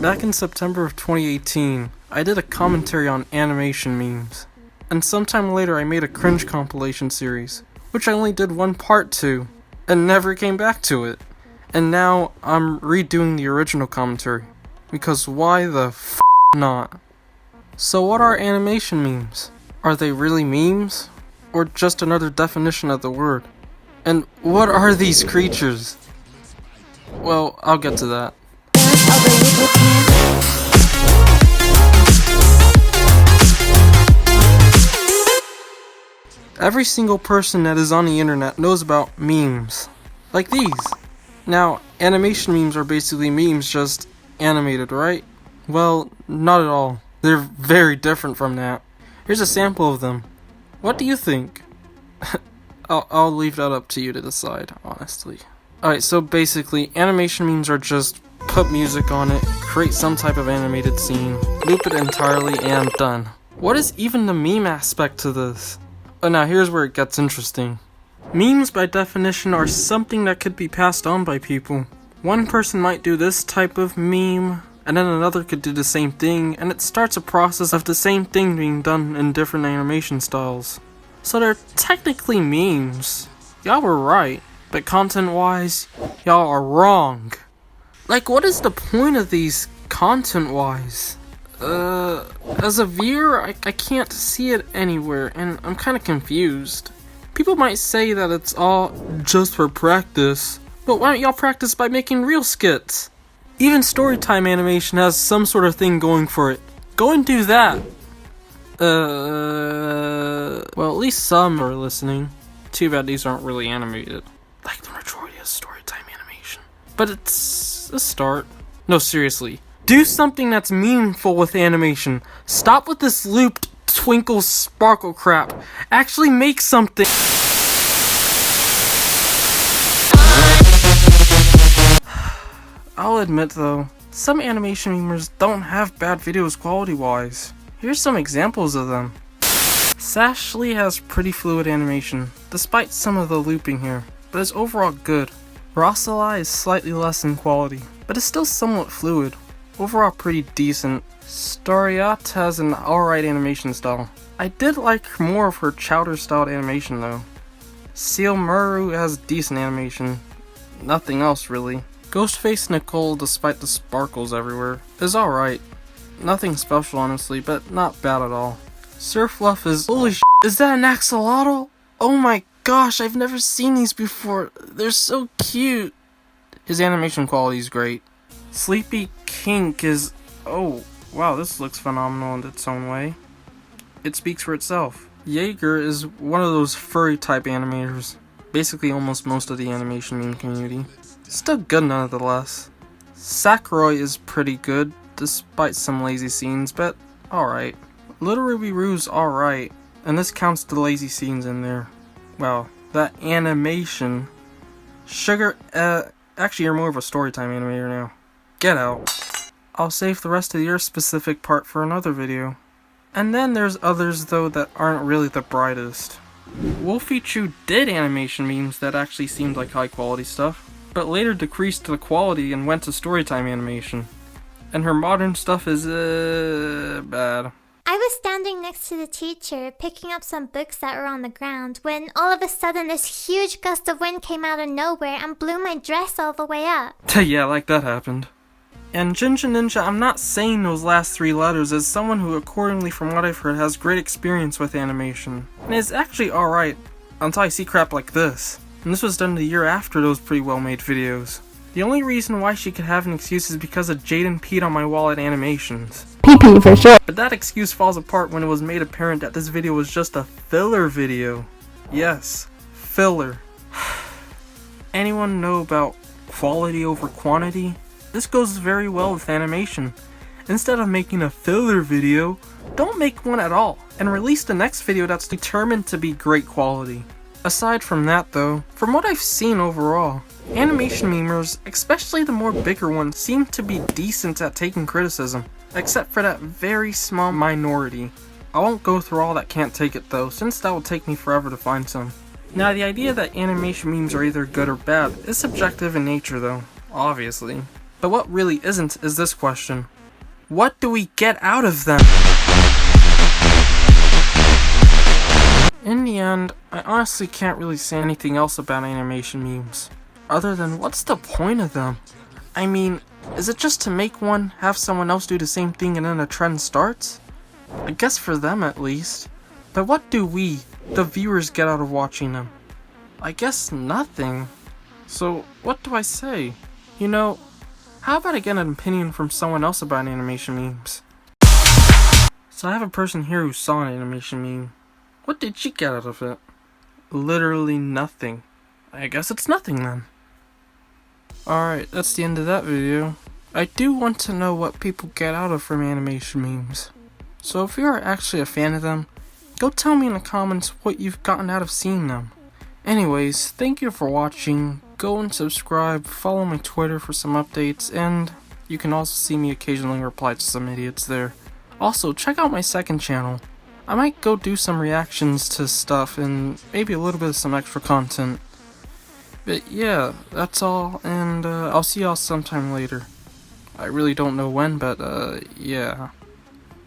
Back in September of 2018, I did a commentary on animation memes. And sometime later I made a cringe compilation series, which I only did one part to, and never came back to it. And now I'm redoing the original commentary, because why the f*** not? So what are animation memes? Are they really memes? Or just another definition of the word? And what are these creatures? Well, I'll get to that. Every single person that is on the internet knows about memes. Like these. Now, animation memes are basically memes, just animated, right? Well, not at all. They're very different from that. Here's a sample of them. What do you think? I'll leave that up to you to decide, honestly. Alright, so basically, animation memes are just put music on it, create some type of animated scene, loop it entirely, and done. What is even the meme aspect to this? Oh, now here's where it gets interesting. Memes, by definition, are something that could be passed on by people. One person might do this type of meme, and then another could do the same thing, and it starts a process of the same thing being done in different animation styles. So they're technically memes. Y'all were right, but content-wise, y'all are wrong. Like, what is the point of these content-wise? As a viewer, I can't see it anywhere, and I'm kinda confused. People might say that it's all just for practice, but why don't y'all practice by making real skits? Even Storytime animation has some sort of thing going for it. Go and do that! Well, at least some are listening. Too bad these aren't really animated, like the majority of Storytime animation. But it's a start. No, seriously. Do something that's meaningful with animation. Stop with this looped twinkle sparkle crap. Actually make something. I'll admit though, some animation memers don't have bad videos quality-wise. Here's some examples of them. Sashly has pretty fluid animation, despite some of the looping here, but is overall good. Rosali is slightly less in quality, but is still somewhat fluid. Overall pretty decent. Storyat has an alright animation style. I did like more of her chowder styled animation though. Seal Muru has decent animation. Nothing else really. Ghostface Nicole, despite the sparkles everywhere, is alright. Nothing special honestly, but not bad at all. Surfluff is— holy sh*, is that an axolotl? Oh my gosh, I've never seen these before. They're so cute. His animation quality is great. Sleepy Kink is— oh wow, this looks phenomenal in its own way. It speaks for itself. Jaeger is one of those furry type animators. Basically almost most of the animation meme community. Still good nonetheless. Sakurai is pretty good, despite some lazy scenes, but alright. Little Ruby Roo's alright, and this counts the lazy scenes in there. Wow, that animation. Sugar— actually you're more of a Storytime animator now. Get out. I'll save the rest of your specific part for another video. And then there's others though that aren't really the brightest. Wolfie Chew did animation memes that actually seemed like high quality stuff, but later decreased the quality and went to Storytime animation. And her modern stuff is bad. I was standing next to the teacher, picking up some books that were on the ground, when all of a sudden this huge gust of wind came out of nowhere and blew my dress all the way up. Yeah, like that happened. And Jinja Ninja, I'm not saying those last three letters as someone who, accordingly from what I've heard, has great experience with animation. And is actually alright, until I see crap like this. And this was done the year after those pretty well made videos. The only reason why she could have an excuse is because of Jaden peed on my wallet animations. PP for sure. But that excuse falls apart when it was made apparent that this video was just a filler video. Yes, filler. Anyone know about quality over quantity? This goes very well with animation. Instead of making a filler video, don't make one at all, and release the next video that's determined to be great quality. Aside from that though, from what I've seen overall, animation memers, especially the more bigger ones, seem to be decent at taking criticism, except for that very small minority. I won't go through all that can't take it though, since that will take me forever to find some. Now the idea that animation memes are either good or bad is subjective in nature though, obviously. But what really isn't is this question. What do we get out of them? In the end, I honestly can't really say anything else about animation memes, other than what's the point of them? I mean, is it just to make one, have someone else do the same thing and then a trend starts? I guess for them at least. But what do we, the viewers, get out of watching them? I guess nothing. So, what do I say? You know, how about I get an opinion from someone else about animation memes? So I have a person here who saw an animation meme. What did she get out of it? Literally nothing. I guess it's nothing then. Alright, that's the end of that video. I do want to know what people get out of from animation memes. So if you are actually a fan of them, go tell me in the comments what you've gotten out of seeing them. Anyways, thank you for watching. Go and subscribe, follow my Twitter for some updates, and you can also see me occasionally reply to some idiots there. Also, check out my second channel. I might go do some reactions to stuff and maybe a little bit of some extra content. But yeah, that's all, and I'll see y'all sometime later. I really don't know when, but yeah.